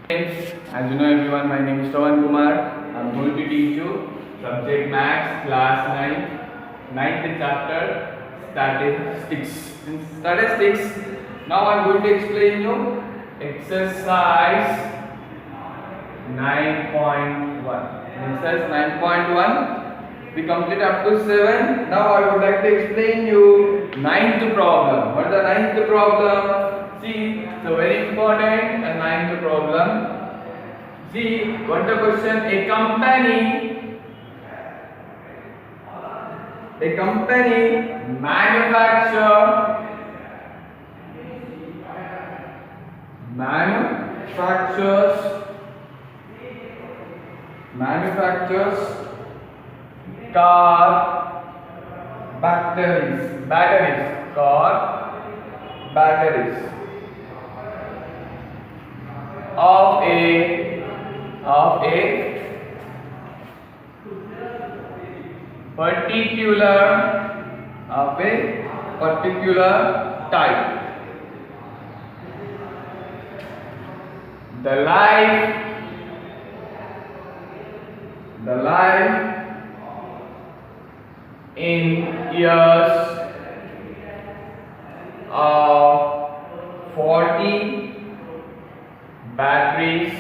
As you know everyone, my name is Shravan Kumar. I am going to teach you subject Maths class 9th chapter statistics. In statistics, now I am going to explain you exercise 9.1. Exercise 9.1. We complete up to 7. Now I would like to explain you ninth problem. What is the ninth problem? See, so very important ninth problem. See, what the question? A company manufactures car batteries of a particular type. The life in years of 40 batteries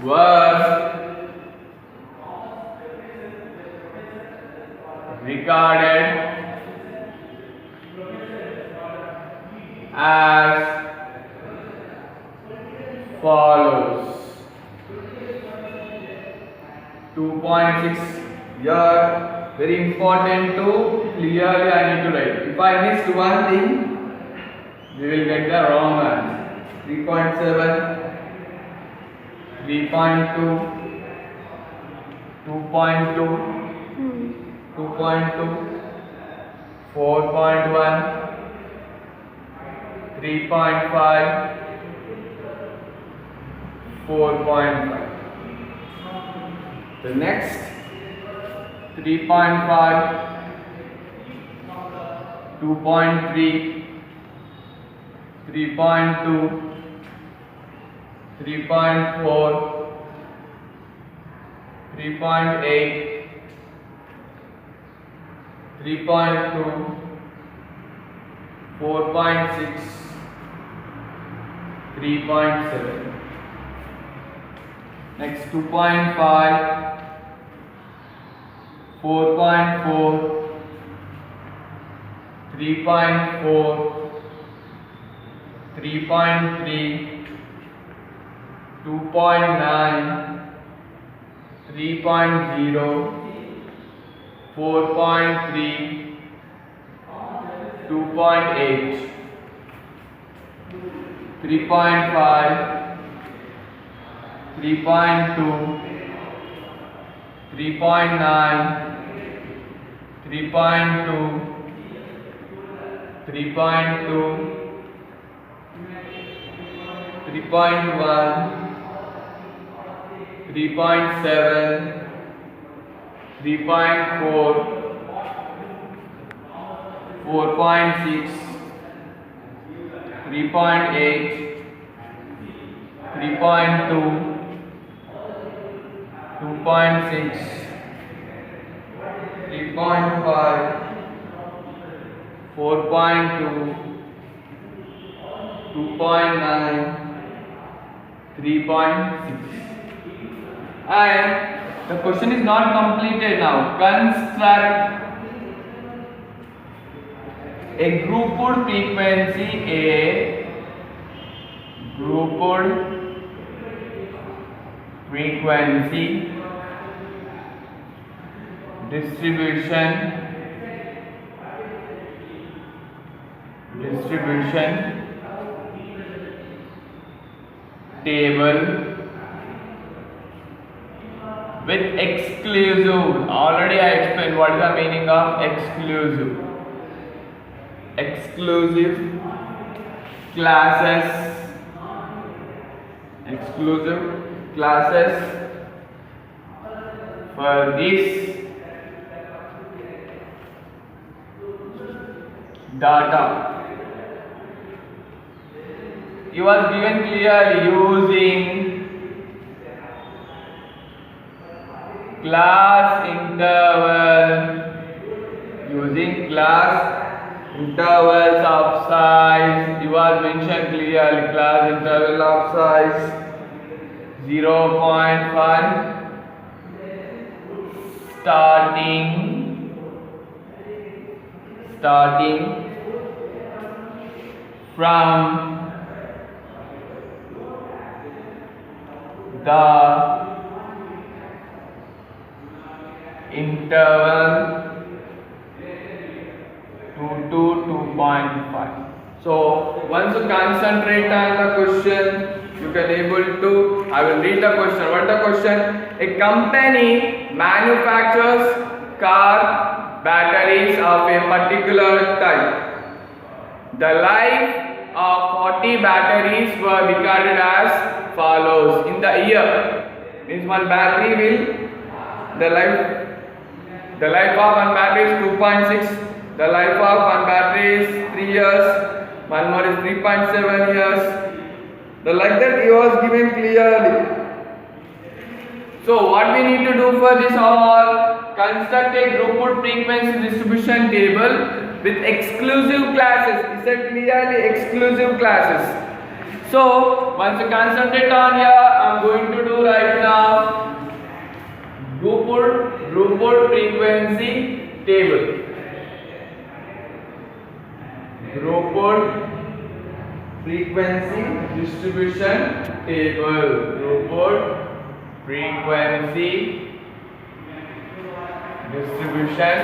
was regarded as follows. 2.6 here, very important to clearly I need to write. If I missed one thing, we will get the wrong answer. 3.7, 3.2, 2.2, 2.2, 4.1, 3.5, 4.5. The next 3.5, 2.3, 3.2, 3.4, 3.8, 3.2, 4.6, 3.7. Next 2.5, 4.4, 3.4, 3.3, 2.9, 3.0, 4.3, 2.8, 3.5, 3.2, 3.9, 3.2, 3.2, 3.1, 3.7, 3.4, 4.6, 3.8, 3.2, 2.6, 3.5, 4.2, 2.9, 3.6. And the question is not completed now. Construct a grouped frequency distribution table with exclusive. Already I explained what is the meaning of exclusive. Exclusive classes for this data it was given clearly using class intervals of size. It was mentioned clearly, class interval of size 0.1 starting from the interval 2 to 2.5. So once you concentrate on the question, you can able to, I will read the question. What is the question? A company manufactures car batteries of a particular type. The life of 40 batteries were recorded as follows. In the year, means one battery will, the life of one battery is 2.6. The life of one battery is 3 years. One more is 3.7 years. Like that it was given clearly. So what we need to do for this all? Construct a grouped frequency distribution table with exclusive classes. It said clearly exclusive classes. So once you concentrate on here, I am going to do right now grouped frequency table. Grouped frequency distribution table. Grouped frequency distribution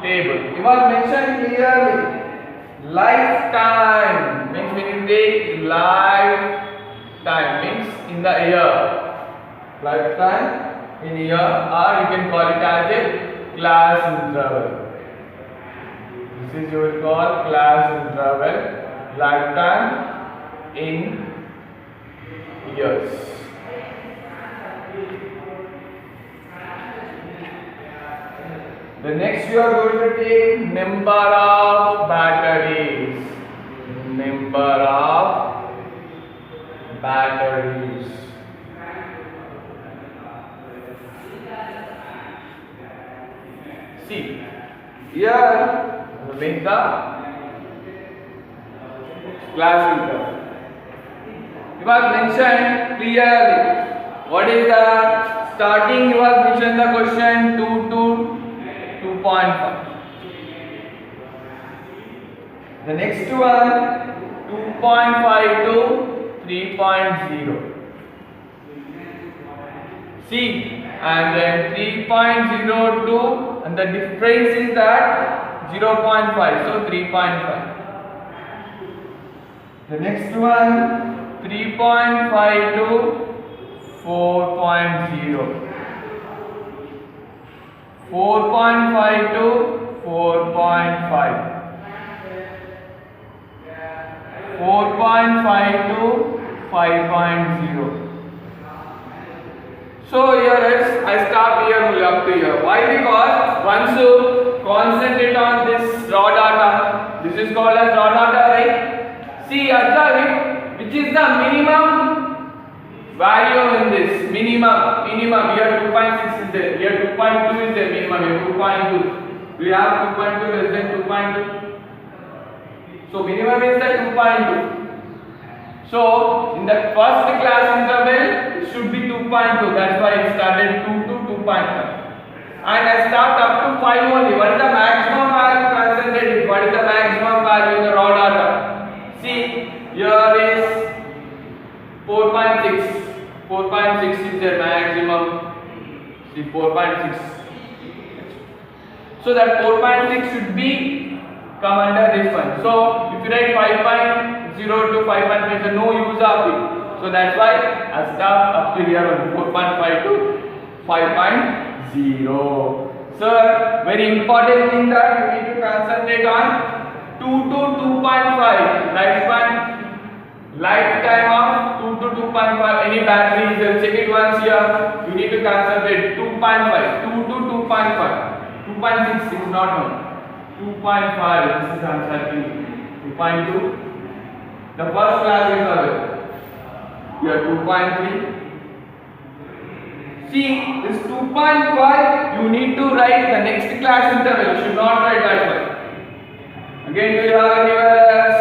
table. It was mentioned clearly. Lifetime means we need to take lifetime means in the year. Lifetime in year, or you can call it as a class interval. This is you will call class interval. Lifetime in years. The next you are going to take number of batteries. Number of batteries. See, here make the class interval. It was mentioned clearly. What is the starting? It was mentioned the question 2 to 2.5. The next one 2.5 to 3.0. See, and then 3.02, and the difference is that 0.5, so 3.5. The next one 3.5 to 4.0. 4.5 to 4.5. 4.5 to 5.0. So here is, I stop here only up to here. Why? Because once you concentrate on this raw data, this is called as raw data, right? See, observe it, which is the minimum value in this. Minimum, here 2.6 is there, here 2.2 is there, minimum here 2.2. We have 2.2 less than 2.2. So minimum is the 2.2. So in the first class interval it should be 2.2. That's why it started 2 to 2.5. And I start up to 5 only. What is the maximum value concentrated? What is the maximum value in the raw data? See, here is 4.6. 4.6 is the maximum. See, 4.6. So that 4.6 should be come under this one. So if you write 5.0 to 5.5, there is no use of it. So that's why I stop up to here on 4.5 to 5.0. Sir, very important thing that you need to concentrate on 2 to 2.5 lifetime of 2 to 2.5. Any battery, you check it once here. You need to concentrate 2.5, 2 to 2.5. 2.6 is not known. 2.5, this is answer Q. 2.2. The first class interval. Here 2.3. See, this 2.5 you need to write the next class interval. You should not write that one. Again, we have given as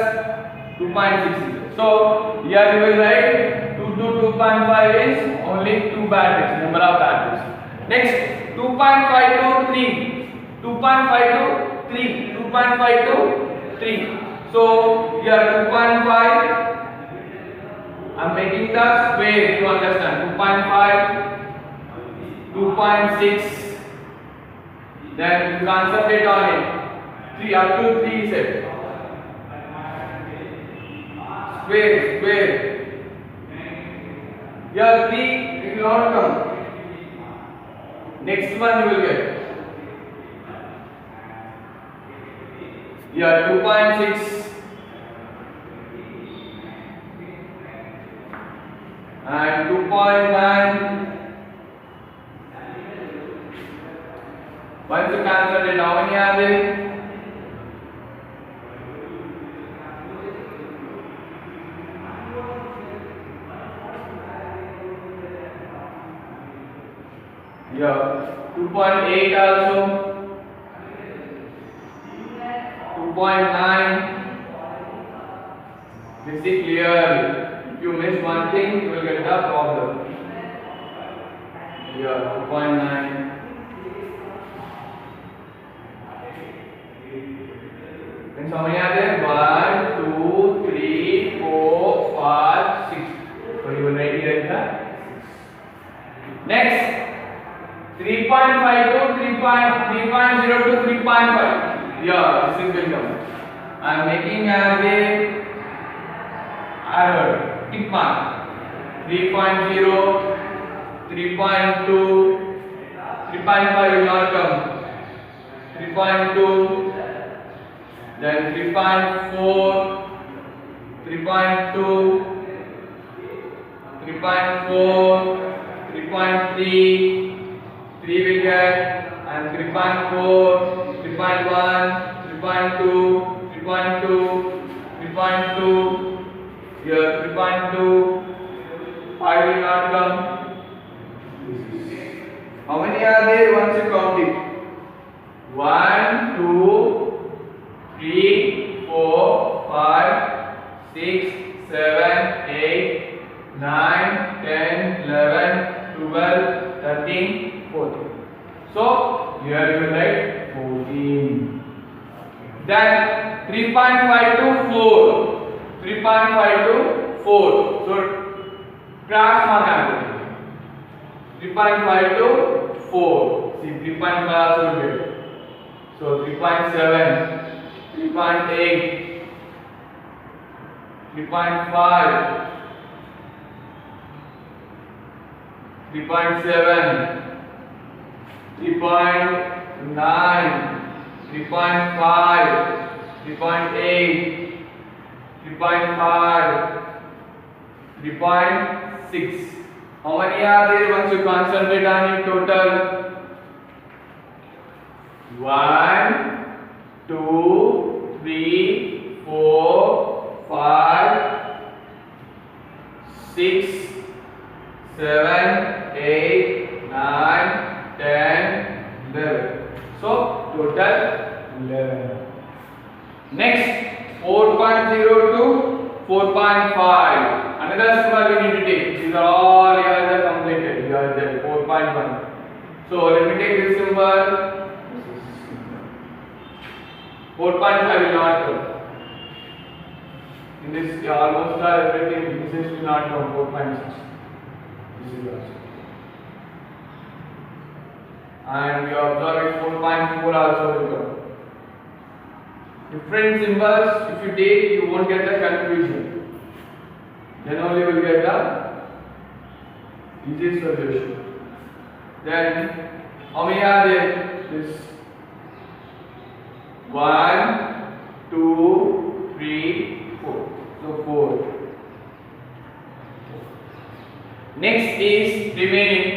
2.6. So here we will write 2 to 2.5 is only 2 batteries, number of batteries. Next 2.5 to 3. 2.5 to 3. 2.5 to 3. So here 2.5. I am making the square to understand. 2.5, 2.6. Then concentrate on it. 3 up to 3 set. Square. Here 3 it will not come. Next one you will get. Here 2.6. And 2.9. Once you cancel it, how many are there? Yeah, 2.8 also, 2.9. This is clear. If you miss one thing, you will get the problem. Yeah, 2.9. And how many are there? 1, 2, 3, 4, 5, 6. So you will write here the 6. Next. 3.5 to 3.0 to 3.5. Yeah, this is will come. I am making as a error. Tick mark. 3.0, 3.2, 3.5 will not come. 3.2, then 3.4, 3.2, 3.4, 3.3. 3 will get, and 3.4, 3.1, 3.2, 3.2, 3.2, here 3.2, 5 will not come. How many are there once you count it? 1, 2, 3, 4, 5, 6, 7, 8, 9, 10, 11, 12, 13, 14. So here you will write 14. Then 3.5 to 4. 3.5 to 4. So cross mark after 3.5 to 4. See 3.5 also will get. So 3.7, 3.8, 3.5, 3.7, 3.9, 3.5, 3.8, 3.5, 3.6. How many are there once you concentrate on it total? 1, 2, 3, 4, 5, 6, 7, 8, 9, 10, 11. So total 11. Next 4.0 to 4.5. Another symbol we need to take. These are all here are completed. Here is the 4.1. So let me take this symbol. 4.5 will not come. In this almost everything this will not come. 4.6. This is also. And we observe it 4.4 also will come. Different symbols, if you take, you won't get the confusion. Then only you will get the easy solution. Then, how many are there? This 1, 2, 3, 4. So 4. Next is remaining.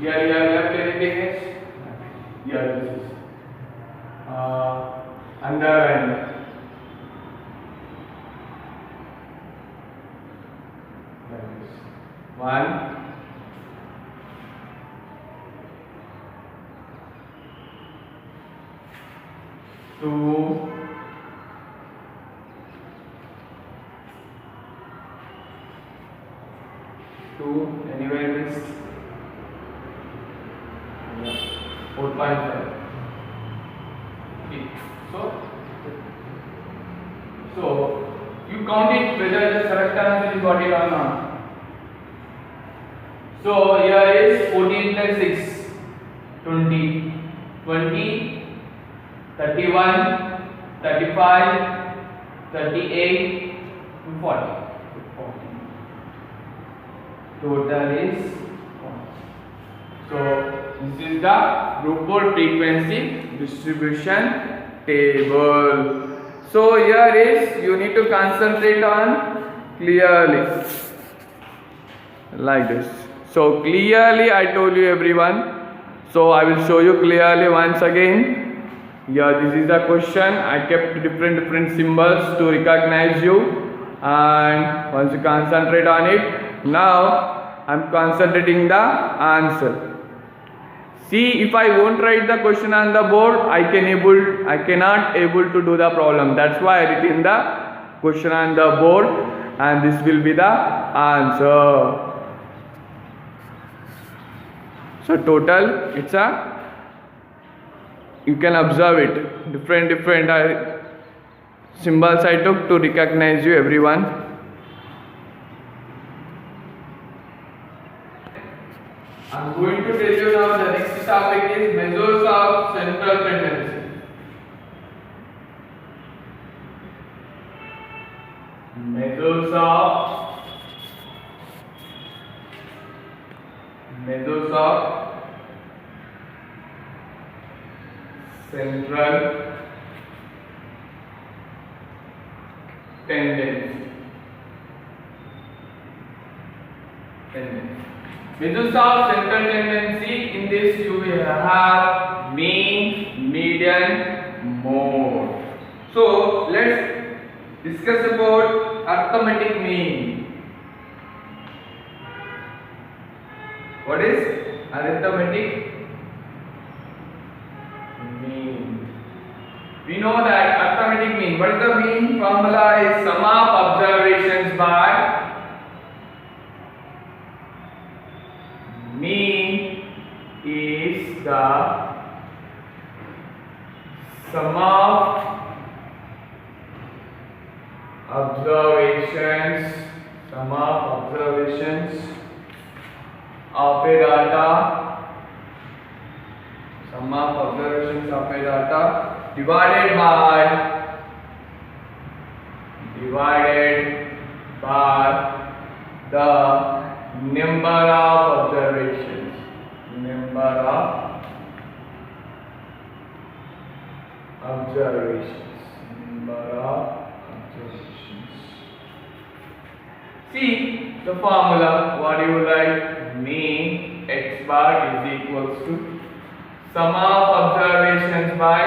Here you have left anything else? Here this is. underline. One, two, anywhere missed? 4.5. Okay. So you count it whether the correct answer is got it or not. So here is 14 plus 6, 20, 20, 31, 35, 38, 40. Total is 40. So this is the Rupert frequency distribution table. So here is you need to concentrate on clearly like this. So clearly I told you everyone. So I will show you clearly once again. Here this is the question. I kept different symbols to recognize you, and once you concentrate on it, now I am concentrating the answer. See, if I won't write the question on the board, I cannot able to do the problem. That's why I written the question on the board, and this will be the answer. So total, it's you can observe it. Different symbols I took to recognize you, everyone. I'm going to tell you now the next topic is measures of central tendency. Measures of central tendency. Measures of central tendency, in this you will have mean, median, mode. So let's discuss about arithmetic mean. What is arithmetic mean? We know that arithmetic mean. What is the mean? Formula is sum of observations by mean is the sum of observations of a data, divided by the number of observations. See the formula. What do you write? Mean x bar is equals to sum of observations by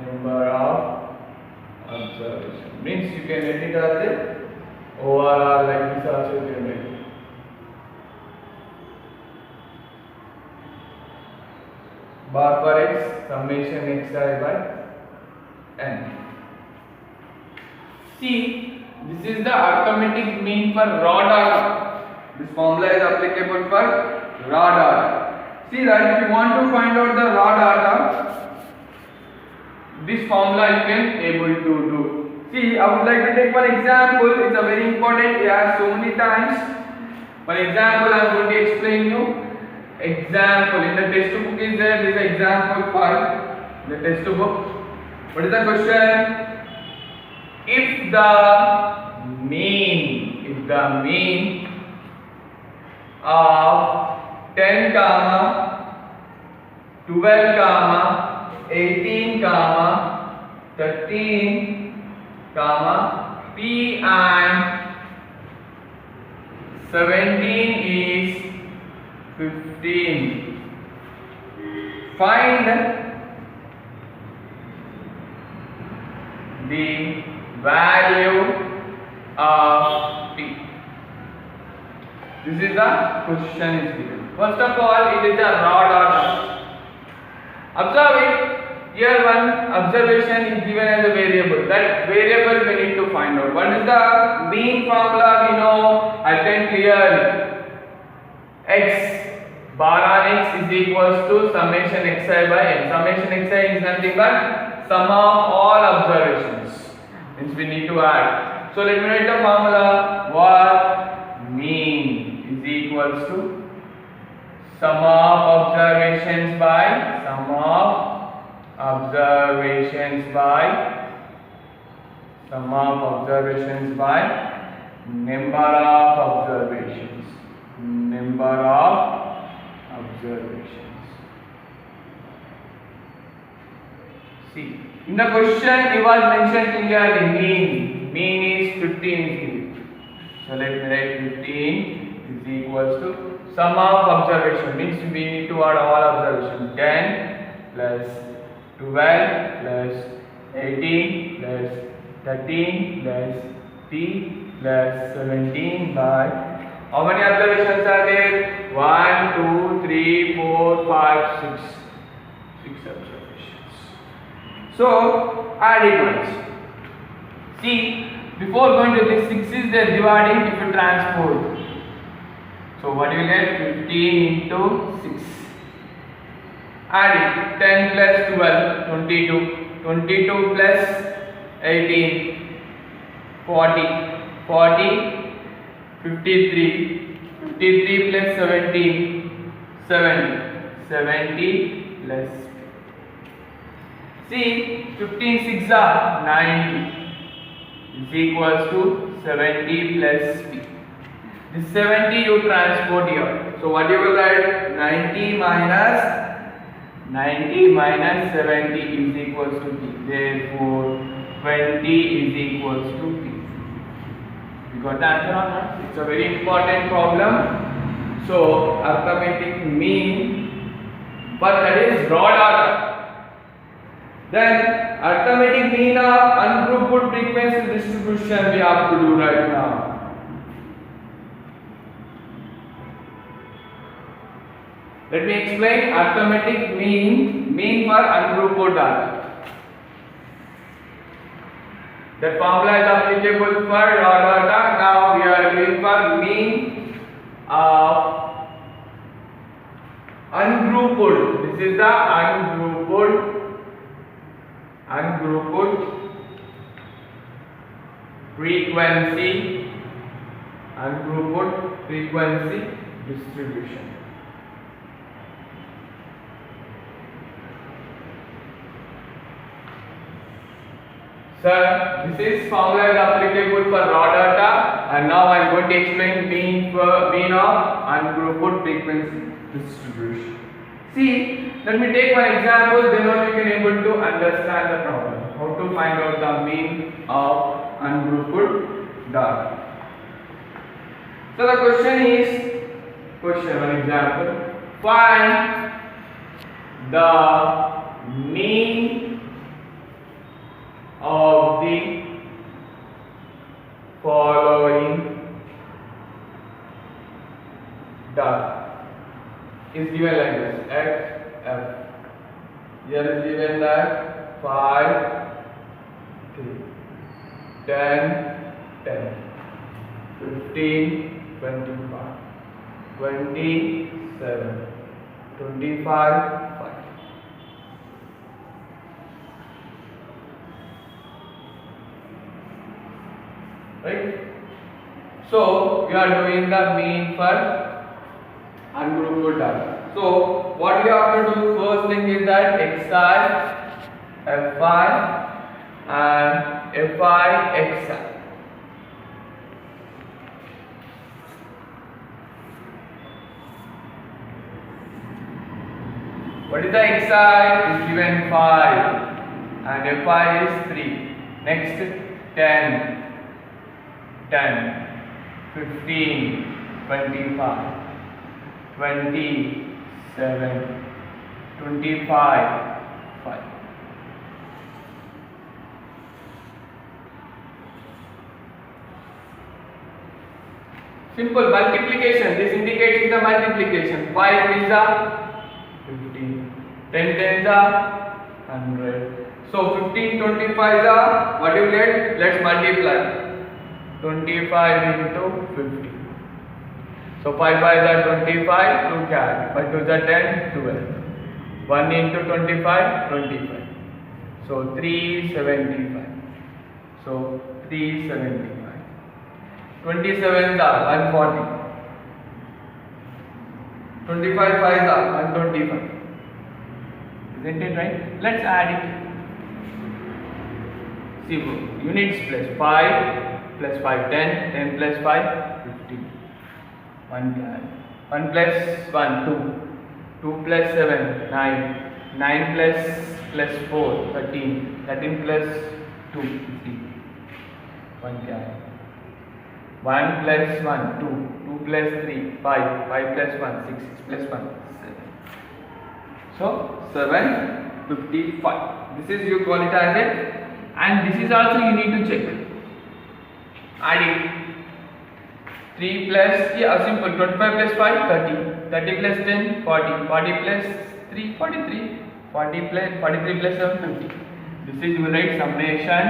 number of observations. Means you can write it as a overall, like this also you can write. Bar for x, summation xi by n. See, this is the arithmetic mean for raw data. This formula is applicable for raw data. See that if you want to find out the raw data, this formula you can able to do. See, I would like to take one example. It's a very important. It has so many times. One example I am going to explain you. Example in the textbook is there. This is example 5. The textbook. What is the question? If the mean of 10, 12, 18, 13, comma P and 17 is 15. Find the value of P. This is the question is given. First of all, it is a raw data. Observe it. Here one observation is given as a variable. That variable we need to find out. What is the mean formula? We know. I can clearly. X bar on x is equals to summation xi by n. Summation xi is nothing but sum of all observations. Means we need to add. So let me write the formula. What mean is equals to sum of observations by number of observations. See, in the question it was mentioned clearly mean is 15. So let me write 15 is equals to sum of observation, means we need to add all observations. 10 plus 12 plus 18 plus 13 plus 3 plus 17 by how many observations are there? 1, 2, 3, 4, 5, 6. 6 observations. So add it once. See, before going to this 6 is the dividing if you transpose. So what you will get? 15 into 6. Add it. 10 plus 12, 22. 22 plus 18, 40. 40, 53. 53 plus 17, 70. 70 plus. See, 15 6 are 90 is equals to 70 plus p. This 70 you transport here. So what you will write? 90 minus 70 is equals to p. Therefore 20 is equals to p. You got the answer or not? It's a very important problem. So arithmetic mean, but that is raw data. Then arithmetic mean of ungrouped frequency distribution we have to do right now. Let me explain arithmetic mean for ungrouped data. The formula is applicable for raw data. Now we are doing for mean of ungrouped. This is the ungrouped frequency distribution. Sir, this is formula is applicable for raw data, and now I am going to explain mean of ungrouped frequency distribution. See, let me take one example, then only you can able to understand the problem. How to find out the mean of ungrouped data. So the question is, one example, find the mean of the following data. Is given like this: x, f. Here is given that 5, 3, 10, 10, 15, 25, 27, 25, 5. Right? So we are doing the mean for ungrouped data. So what we have to do, first thing is that xi, fi and fi, xi. What is the xi? Is given 5 and Fi is 3. Next 10, 10, 15, 25, 27, 25, 5. Simple multiplication. This indicates the multiplication. 5 is a 15. 10 tens are 100. So 15, 25 is a, what do you get? Let's multiply. 25 into 50. So 5 5 are 25. 2 carry. 5 2 are 10. 12. 1 into 25. 25. So 375. So 375. 27 are 140. 25 5 are 125. Isn't it right? Let's add it. See, units plus 5 plus 5 10, 10 plus 5 15. 1 plus 1 2, 2 plus 7 9, 9 plus 4 13, 13 plus 2 15. 1 carry. 1 plus 1 2, 2 plus 3 5, 5 plus 1 6, 6 plus 1 7. So 755. This is you call it as it, and this is also you need to check. Adding 3 plus, yeah, simple. 25 plus 5 30, 30 plus 10 40, 40 plus 3 43, 40 plus 43 plus 7 50. This is you write summation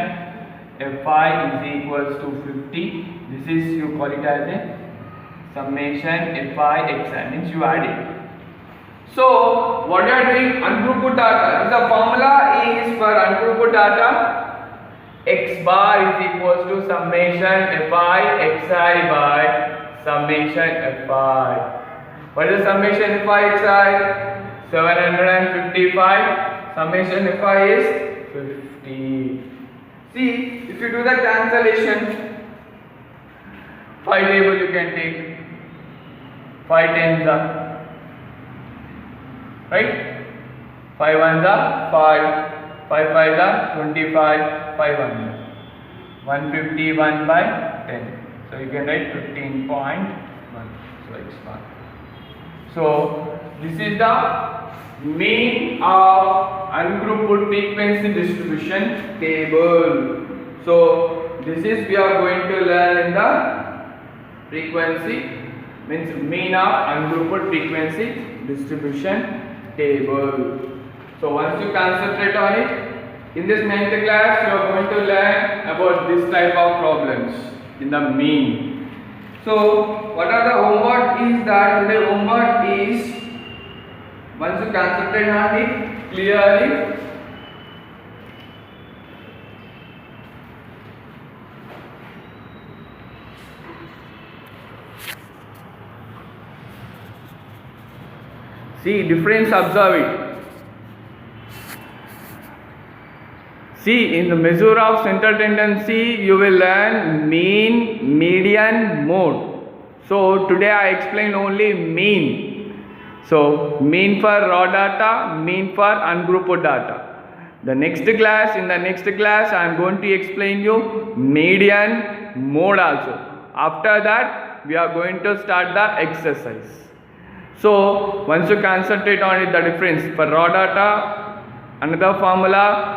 Fi is equals to 50. This is you call it as a summation Fi xi, means you add it. So what you are doing, ungrouped data. The formula is for ungrouped data. X bar is equals to summation Fi xi by summation Fi. What is the summation Fi xi? 755. Summation Fi is 50. See, if you do the cancellation, 5 table you can take. 5 tens are, right? 5 ones are 5, 5 fives are 25, 5 ones are 151 by 10. So you can write 15.1. So it's fine. So this is the mean of ungrouped frequency distribution table. So this is we are going to learn in the frequency, means mean of ungrouped frequency distribution table. So once you concentrate on it, in this 9th class you are going to learn about this type of problems in the mean. So what are the homework is that today homework is, once you concentrate on it clearly, see difference, observe it. See, in the measure of central tendency you will learn mean, median, mode. So today I explained only mean. So mean for raw data, mean for ungrouped data. In the next class I am going to explain you median, mode also. After that we are going to start the exercise. So once you concentrate on it, the difference for raw data, another formula,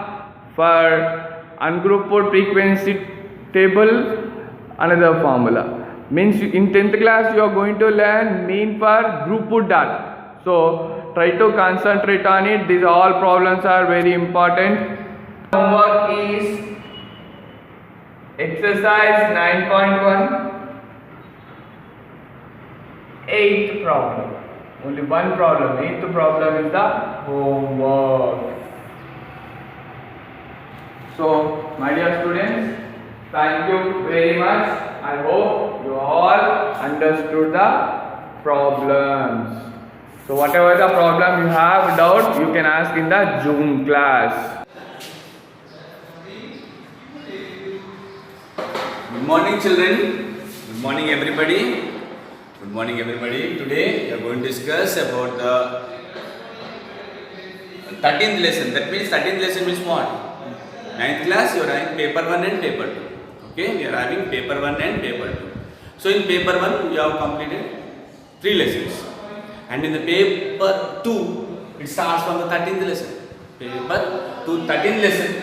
for ungrouped frequency table, another formula. Means in 10th class you are going to learn mean for grouped data. So try to concentrate on it. These all problems are very important. Homework is exercise 9.1, 8th problem. Only one problem. 8th problem is the homework. So my dear students, thank you very much. I hope you all understood the problems. So whatever the problem you have doubt, you can ask in the Zoom class. Good morning children. Good morning everybody. Good morning everybody. Today we are going to discuss about the 13th lesson. That means 13th lesson means what? Ninth class, you are having paper 1 and paper 2. Okay, we are having paper 1 and paper 2. So in paper 1, you have completed 3 lessons. And in the paper 2, it starts from the 13th lesson. Paper 2, 13th lesson,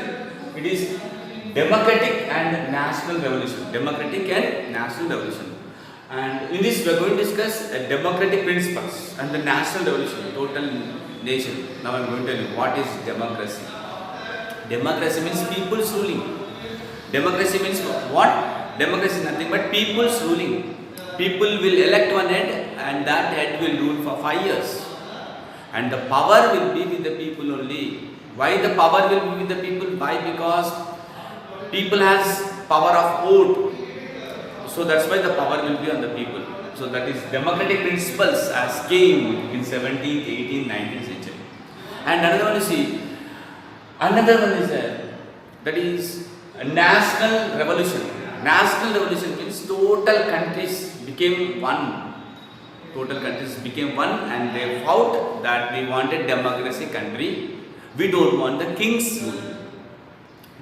it is democratic and national revolution. Democratic and national revolution. And in this, we are going to discuss democratic principles and the national revolution, total nation. Now I am going to tell you what is democracy. Democracy means people's ruling. Democracy means what? Democracy is nothing but people's ruling. People will elect one head and that head will rule for 5 years. And the power will be with the people only. Why the power will be with the people? Why? Because people has power of vote. So that's why the power will be on the people. So that is democratic principles as came in 17th, 18th, 19th century. And another one is that is a national revolution. National revolution means total countries became one. Total countries became one and they fought that we wanted democracy country. We don't want the king's rule.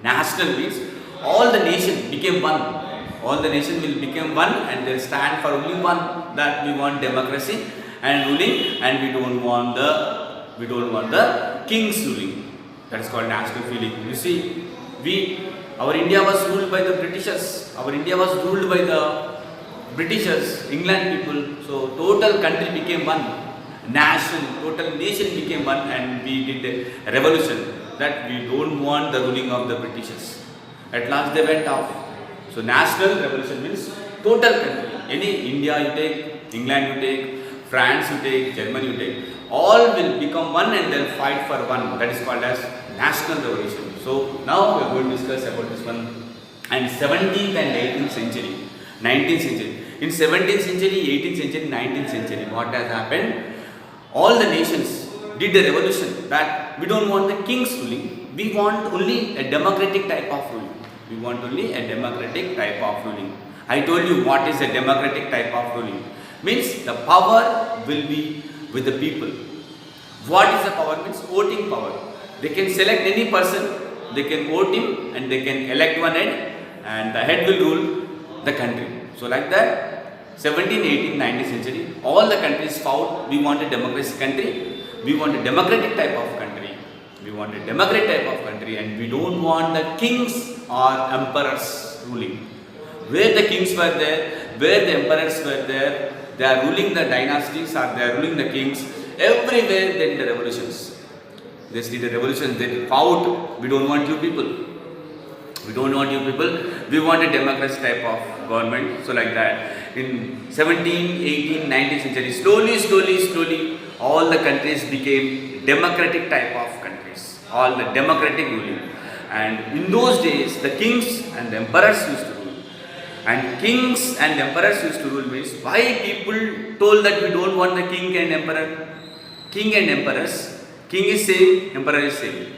National means all the nation became one. All the nation will become one and they'll stand for only one, that we want democracy and ruling and we don't want the king's ruling. That is called national feeling. You see, our India was ruled by the Britishers. Our India was ruled by the Britishers, England people. So total country became one. Total nation became one and we did a revolution that we don't want the ruling of the Britishers. At last they went off. So national revolution means total country. Any India you take, England you take, France you take, Germany you take, all will become one and they'll fight for one. That is called as national revolution. So now we are going to discuss about this one. And 17th and 18th century, 19th century. In 17th century, 18th century, 19th century, what has happened? All the nations did a revolution that we don't want the king's ruling. We want only a democratic type of ruling. We want only a democratic type of ruling. I told you what is a democratic type of ruling. Means the power will be with the people. What is the power? Means voting power. They can select any person, they can vote him and they can elect one head and the head will rule the country. So like that, 17th, 18th, 19th century, all the countries fought, we want a democracy country, we want a democratic type of country. We want a democratic type of country and we don't want the kings or emperors ruling. Where the kings were there, where the emperors were there, they are ruling the dynasties or they are ruling the kings. Everywhere they did the revolutions. They did the revolutions, they fought, we don't want you people. We don't want you people, we want a democracy type of government. So like that, in 17th, 18th, 19th century, slowly, all the countries became democratic type of countries. All the democratic ruling. And in those days, the kings and the emperors used to rule. And kings and emperors used to rule means why people told that we don't want the king and emperor? King and emperors, king is same, emperor is same.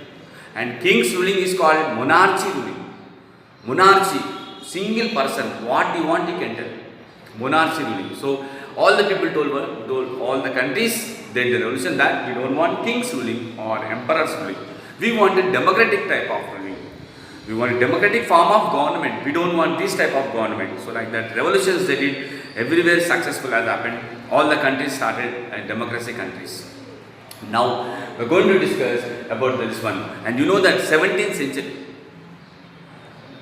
And king's ruling is called monarchy ruling. Monarchy, single person, what you want you can tell. Monarchy ruling. So all the people told all the countries, they did the revolution that we don't want king's ruling or emperor's ruling. We want a democratic type of ruling. We want a democratic form of government. We don't want this type of government. So like that, revolutions they did, everywhere successful has happened. All the countries started as democracy countries. Now, we are going to discuss about this one. And you know that 17th century.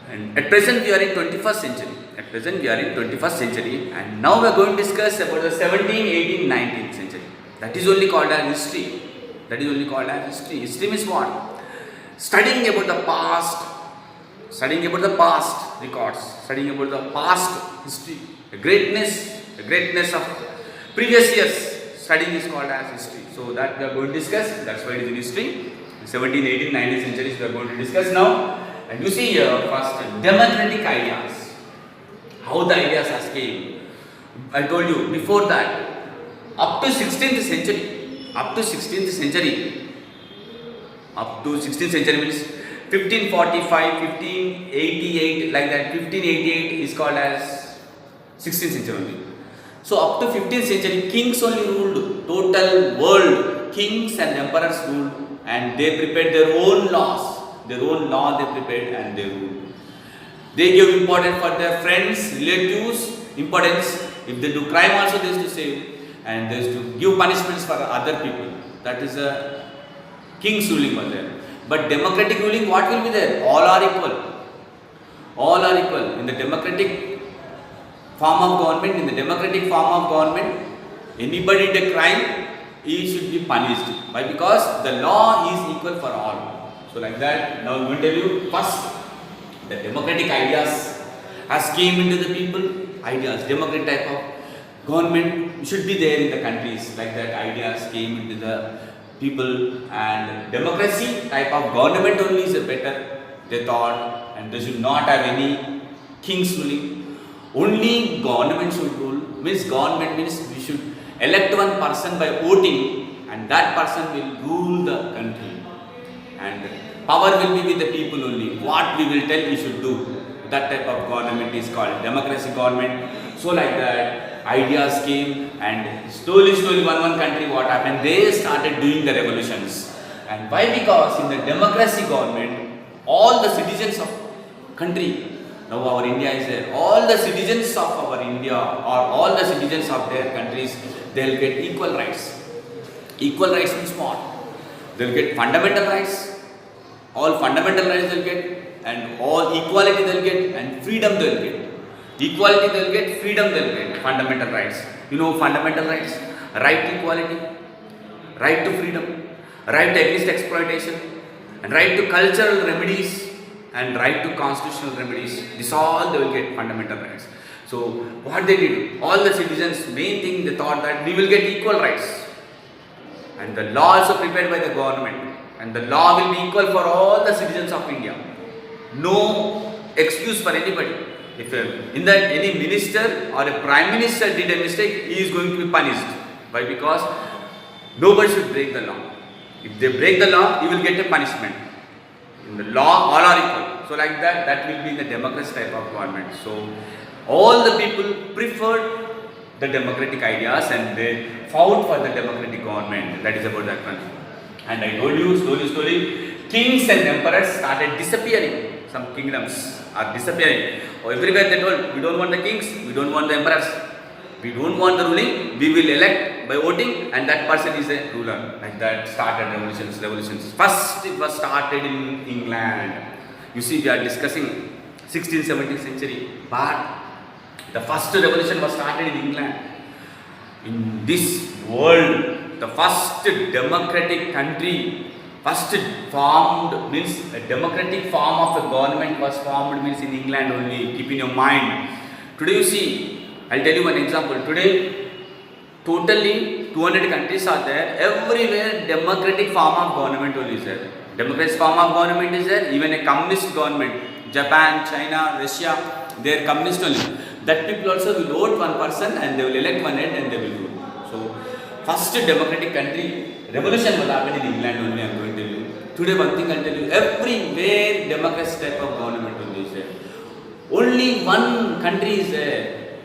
And at present we are in 21st century. At present we are in 21st century. And now we are going to discuss about the 17th, 18th, 19th century. That is only called as history. That is only called as history. History means what? Studying about the past. Studying about the past records. Studying about the past history. The greatness of previous years. Studying is called as history. So that we are going to discuss. That's why it is in history. 17th, 18th, 19th centuries we are going to discuss now. And you see here first democratic ideas. How the ideas has came. I told you before that up to 16th century means 1545, 1588 like that. 1588 is called as 16th century only. So up to 15th century kings only ruled total world. Kings and emperors ruled and they prepared their own laws. their own law they prepared and they rule. They give importance for their friends, relatives, importance. If they do crime also they used to save, and they used to give punishments for other people. That is a king's ruling was there. But democratic ruling, what will be there? All are equal. All are equal. In the democratic form of government, anybody did a crime, he should be punished. Why? Because the law is equal for all. So like that, now I'm going to tell you first, the democratic ideas has came into the people, ideas, democratic type of government should be there in the countries. Like that, ideas came into the people, and democracy type of government only is a better, they thought, and they should not have any kings ruling. Only government should rule. Means government means we should elect one person by voting, and that person will rule the country. And power will be with the people only. What we will tell we should do. That type of government is called democracy government. So like that, ideas came, and slowly one country what happened, they started doing the revolutions. And why? Because in the democracy government, all the citizens of country, now our India is there, all the citizens of our India or all the citizens of their countries, they'll get equal rights. Equal rights means what? They'll get fundamental rights, all fundamental rights they'll get, and all equality they'll get, and freedom they'll get. Equality they'll get, freedom they'll get, fundamental rights. You know fundamental rights? Right to equality, right to freedom, right to against exploitation, and right to cultural remedies, and right to constitutional remedies. This all they will get fundamental rights. So what they did, all the citizens, main thing they thought that we will get equal rights. And the law also prepared by the government, and the law will be equal for all the citizens of India. No excuse for anybody. If in that any minister or a prime minister did a mistake, he is going to be punished. Why? Because nobody should break the law. If they break the law, he will get a punishment. In the law, all are equal. So like that, that will be in the democracy type of government. So all the people preferred the democratic ideas, and they fought for the democratic government. That is about that one. And I told you, slowly, kings and emperors started disappearing. Some kingdoms are disappearing. Everywhere they told, we don't want the kings, we don't want the emperors, we don't want the ruling, we will elect by voting, and that person is a ruler. Like that started revolutions. First it was started in England. You see, we are discussing 16th, 17th century, but the first revolution was started in England. In this world, the first democratic country, first formed means a democratic form of a government was formed means in England only. Keep in your mind. Today you see, I'll tell you one example. Today, totally 200 countries are there. Everywhere democratic form of government only is there. Democratic form of government is there. Even a communist government, Japan, China, Russia, they are communist only. That people also will vote one person and they will elect one head and they will rule. So, first democratic country, revolution will happen in England only, I am going to tell you. Today one thing I will tell you, everywhere democracy type of government only is there. Only one country is there.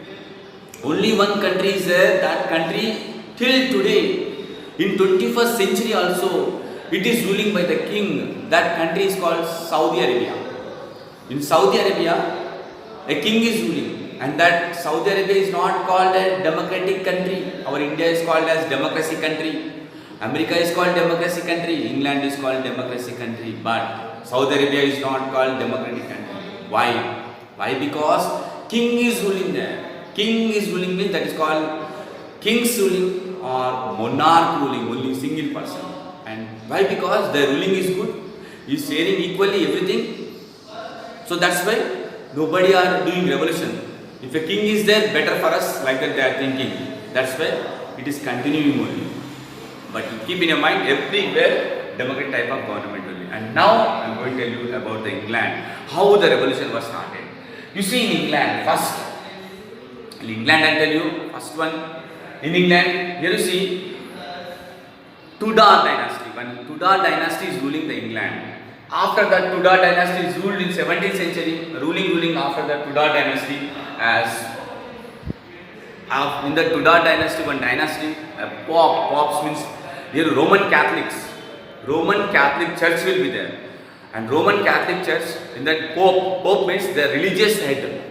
Only one country is there, that country till today, in 21st century also, it is ruling by the king. That country is called Saudi Arabia. In Saudi Arabia, a king is ruling. And that Saudi Arabia is not called a democratic country. Our India is called as democracy country. America is called democracy country. England is called democracy country. But Saudi Arabia is not called democratic country. Why? Why? Because king is ruling there. King is ruling means that is called king's ruling or monarch ruling, only single person. And why? Because the ruling is good. He is sharing equally everything. So that's why nobody are doing revolution. If a king is there, better for us, like that they are thinking. That's why it is continuing only. But keep in your mind, everywhere democratic type of government only. And now I am going to tell you about the England, how the revolution was started. You see in England, first, in England I tell you, first one, in England, here you see, Tudor dynasty. When Tudor dynasty is ruling the England. After that, Tudor dynasty is ruled in 17th century, ruling after the Tudor dynasty as in the Tudor dynasty, one dynasty, pops means here Roman Catholics. Roman Catholic Church will be there. And Roman Catholic Church, in that Pope means the religious head.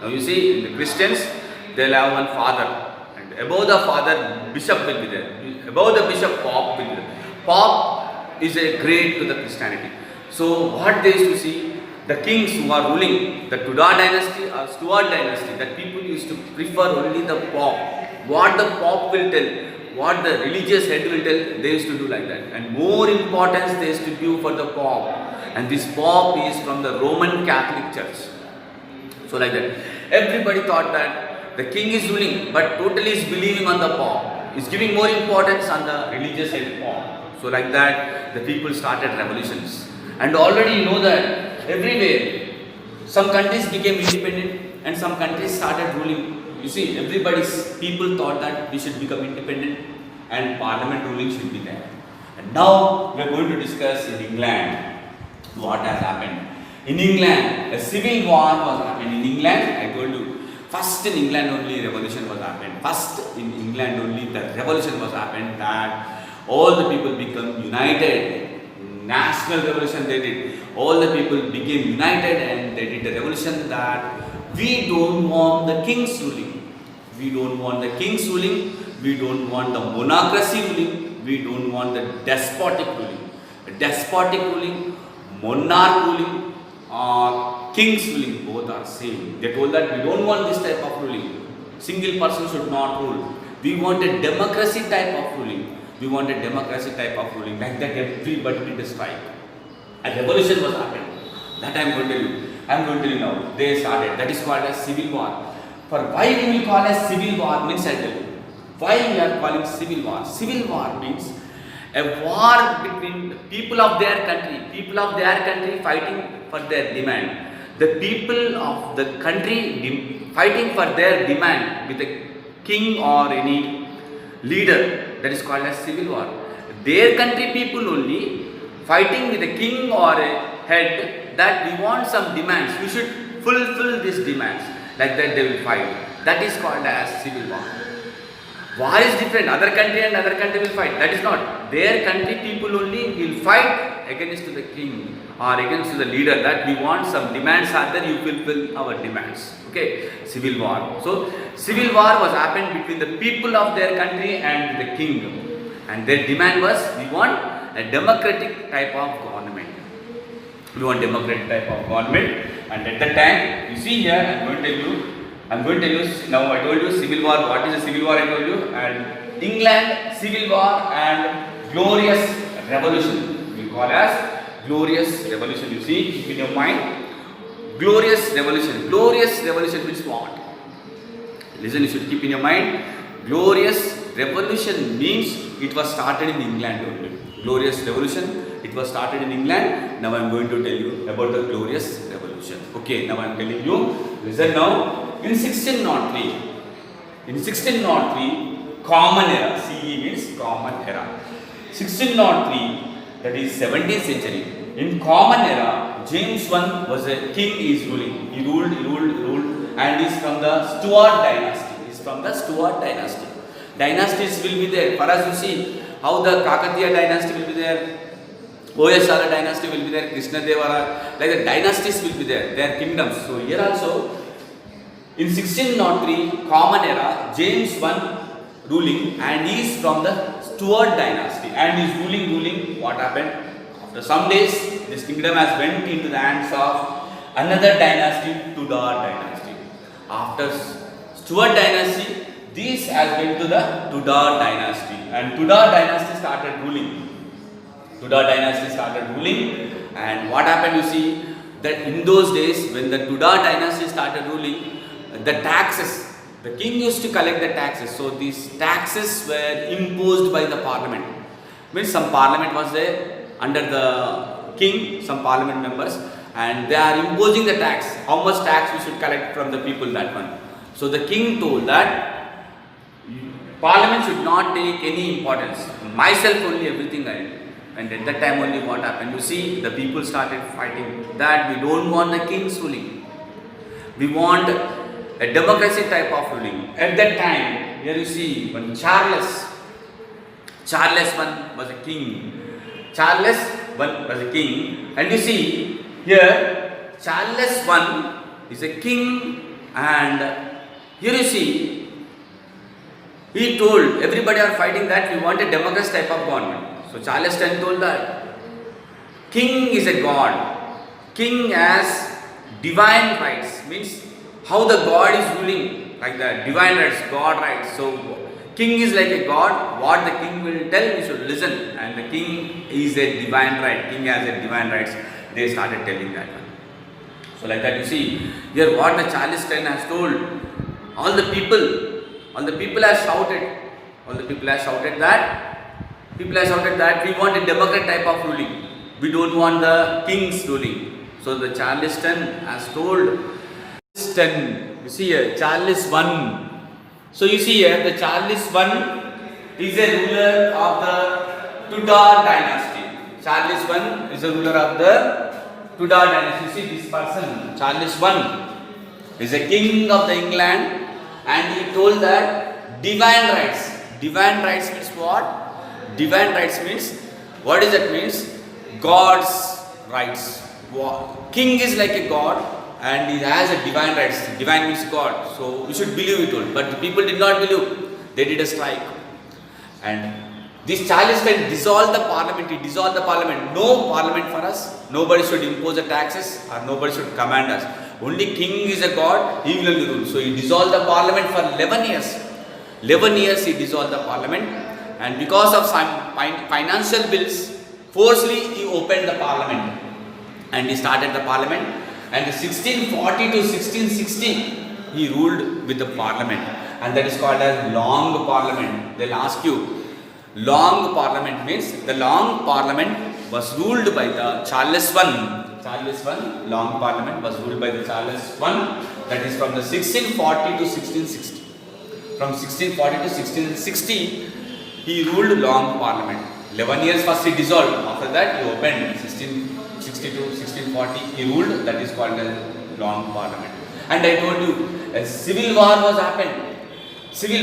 Now you see, in the Christians, they'll have one father, and above the father, bishop will be there. Above the bishop, Pope will be there. Pope is a grade to the Christianity. So what they used to see, the kings who are ruling, the Tudor dynasty or Stuart dynasty, that people used to prefer only the Pope. What the Pope will tell, what the religious head will tell, they used to do like that. And more importance they used to give for the Pope. And this Pope is from the Roman Catholic Church. So like that. Everybody thought that the king is ruling, but totally is believing on the Pope. Is giving more importance on the religious head Pope. So like that, the people started revolutions. And already you know that everywhere, some countries became independent and some countries started ruling. You see, people thought that we should become independent and parliament ruling should be there. And now we are going to discuss in England what has happened. In England, a civil war was happened. In England, I told you, first in England only revolution was happened. First in England only the revolution was happened, that all the people become united. National revolution they did. All the people became united and they did a revolution that we don't want the king's ruling. We don't want the king's ruling. We don't want the monarchy ruling. We don't want the despotic ruling. Despotic ruling, monarch ruling, or king's ruling, both are same. They told that we don't want this type of ruling. Single person should not rule. We want a democracy type of ruling. We want a democracy type of ruling. Like that everybody did a strike. A revolution was happening. That I am going to tell you. I am going to tell you now. They started. That is called as civil war. For why we will call as civil war means I tell you. Why we are calling civil war? Civil war means a war between the people of their country fighting for their demand. The people of the country fighting for their demand with a king or any leader, that is called as civil war. Their country people only fighting with a king or a head that we want some demands, we should fulfill these demands. Like that they will fight. That is called as civil war. War is different. Other country and other country will fight. That is not. Their country people only will fight against the king or against the leader, that we want some demands are there, you fulfill our demands. Okay, civil war. So civil war was happened between the people of their country and the king, and their demand was, we want a democratic type of government. We want democratic type of government. And at that time, you see here, I am going to tell you now. I told you civil war. What is a civil war? I told you. And England civil war and glorious revolution. We call as glorious revolution. You see, keep in your mind. Glorious revolution. Glorious revolution means what? Listen, you should keep in your mind. Glorious revolution means it was started in England only. Glorious revolution. It was started in England. Now I am going to tell you about the glorious revolution. Okay, now I am telling you. Listen now. In 1603, Common Era. CE means Common Era. 1603, that is 17th century. In Common Era, James I was a king. He is ruling. He ruled, and he is from the Stuart dynasty. He is from the Stuart dynasty. Dynasties will be there. For us, you see how the Kakatiya dynasty will be there. Hoysala dynasty will be there, Krishnadevara, like the dynasties will be there, their kingdoms. So here also, in 1603, Common Era, James I ruling, and he is from the Stuart dynasty, and he is ruling. What happened? After some days, this kingdom has went into the hands of another dynasty, Tudor dynasty. After Stuart dynasty, this has went to the Tudor dynasty, and Tudor dynasty started ruling. Tudor dynasty started ruling, and what happened, you see, that in those days when the Tudor dynasty started ruling, the taxes, the king used to collect the taxes, so these taxes were imposed by the parliament. Means some parliament was there under the king, some parliament members, and they are imposing the tax, how much tax we should collect from the people, that one. So the king told that parliament should not take any importance, myself only everything I do. And at that time only what happened? You see, the people started fighting that we don't want the king's ruling. We want a democracy type of ruling. At that time, here you see, when Charles I was a king, Charles I was a king, and you see here Charles I is a king, and here you see he told everybody are fighting that we want a democracy type of government. So Charles X told that king is a god. King has divine rights, means how the god is ruling, like that, divine rights, god rights. So king is like a god, what the king will tell we should listen, and the king is a divine right, king has a divine rights. They started telling that one. So like that you see here what the Charles X has told, all the people have shouted, that we want a democratic type of ruling, we don't want the king's ruling. So the Charles X has told, you see here Charles I. So you see here the Charles I is a ruler of the Tudor dynasty. Charles I is a ruler of the Tudor dynasty. You see this person Charles I is a king of the England, and he told that divine rights. Divine rights means what? Divine rights means, what is that means? God's rights. King is like a god and he has a divine rights. Divine means God. So we should believe it all. But the people did not believe. They did a strike. And this Charles can dissolve the parliament. He dissolved the parliament. No parliament for us. Nobody should impose the taxes or nobody should command us. Only king is a god. He will only rule. So he dissolved the parliament for 11 years. 11 years he dissolved the parliament. And because of some financial bills, forcefully he opened the parliament. And he started the parliament. And 1640 to 1660 he ruled with the parliament. And that is called as long parliament. They'll ask you, long parliament means the long parliament was ruled by the Charles I. Charles I, long parliament was ruled by the Charles I. That is from the 1640 to 1660. From 1640 to 1660 he ruled long parliament. 11 years first he dissolved. After that he opened 1660 to 1640 he ruled. That is called as long parliament. And I told you a civil war was happened.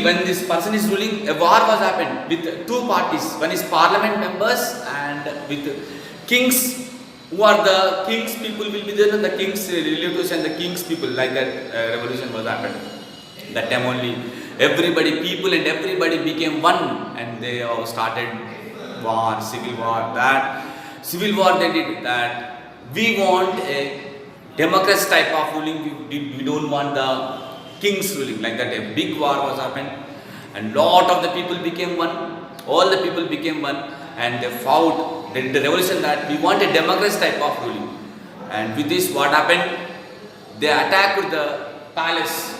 When this person is ruling, a war was happened with two parties. One is parliament members and with kings, who are the king's people will be there and the king's relatives and the king's people. Like that revolution was happened. That time only people and everybody became one and they all started war, civil war. That civil war they did that we want a democracy type of ruling. We don't want the king's ruling. Like that a big war was happened and lot of the people became one. All the people became one and they fought the revolution that we want a democracy type of ruling. And with this what happened? They attacked the palace.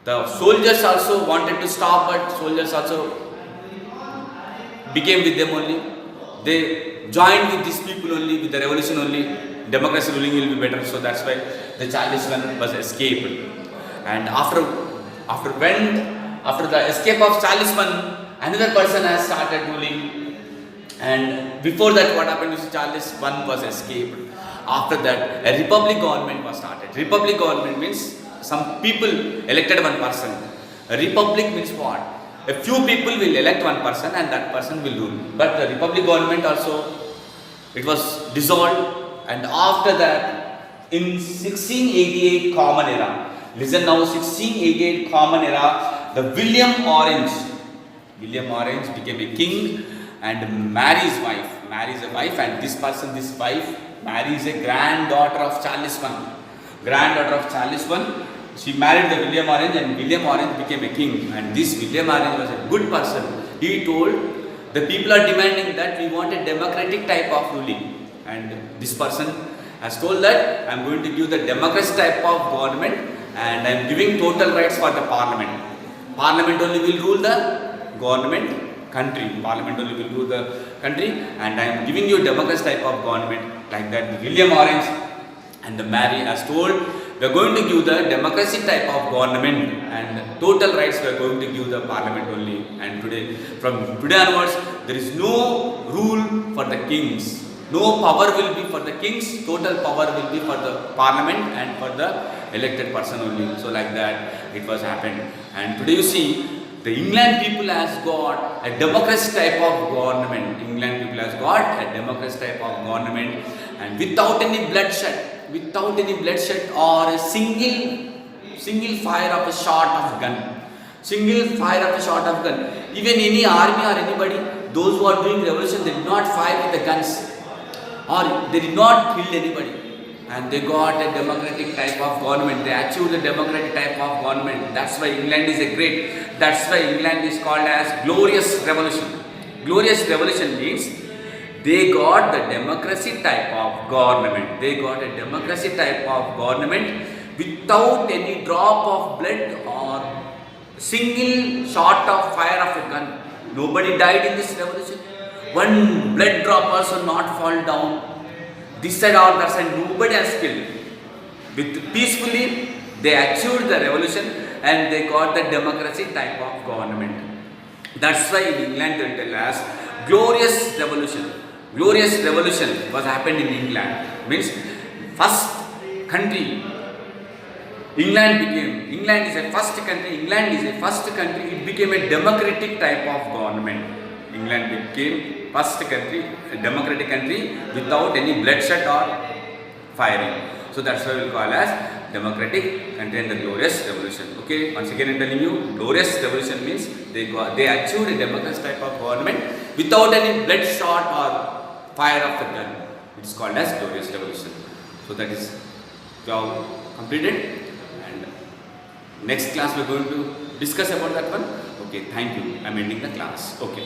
The soldiers also wanted to stop, but soldiers also became with them only. They joined with these people only, with the revolution only. Democracy ruling will be better. So that's why the Charles I was escaped. And after the escape of Charles I, another person has started ruling. And before that, what happened is Charles I was escaped. After that, a republic government was started. Republic government means some people elected one person. A republic means what? A few people will elect one person and that person will rule. But the republic government also, it was dissolved. And after that, in 1688 Common Era, listen now, 1688 Common Era, the William Orange became a king and marries a wife, and this wife marries a granddaughter of Charles I. She married the William Orange and William Orange became a king, and this William Orange was a good person. He told the people are demanding that we want a democratic type of ruling, and this person has told that I am going to give the democracy type of government and I am giving total rights for the parliament. Parliament only will rule the country, and I am giving you democracy type of government. Like that William Orange and the Mary has told, we are going to give the democracy type of government and total rights we are going to give the parliament only. And from today onwards, there is no rule for the kings. No power will be for the kings, total power will be for the parliament and for the elected person only. So like that it was happened. And today you see The England people has got a democracy type of government. England people has got a democracy type of government, and without any bloodshed or a single fire of a shot of gun. Even any army or anybody, those who are doing revolution, they did not fire with the guns, or they did not kill anybody. And they got a democratic type of government. They achieved a democratic type of government. That's why England is a great. That's why England is called as glorious revolution. Glorious revolution means they got the democracy type of government. They got a democracy type of government without any drop of blood or single shot of fire of a gun. Nobody died in this revolution. One blood drop also not fall down. This side or that side, nobody has killed. With peacefully, they achieved the revolution and they got the democracy type of government. That's why in England they tell us glorious revolution. Glorious revolution was happened in England. Means first country. England is a first country. It became a democratic type of government. England became first country, a democratic country without any bloodshed or firing. So that's why we call as democratic country and the glorious revolution. Okay, once again I'm telling you, glorious revolution means they achieved a democratic type of government without any bloodshot or fire of the gun. It's called as glorious revolution. So that is job completed, and next class we're going to discuss about that one. Okay, thank you. I'm ending the class. Okay.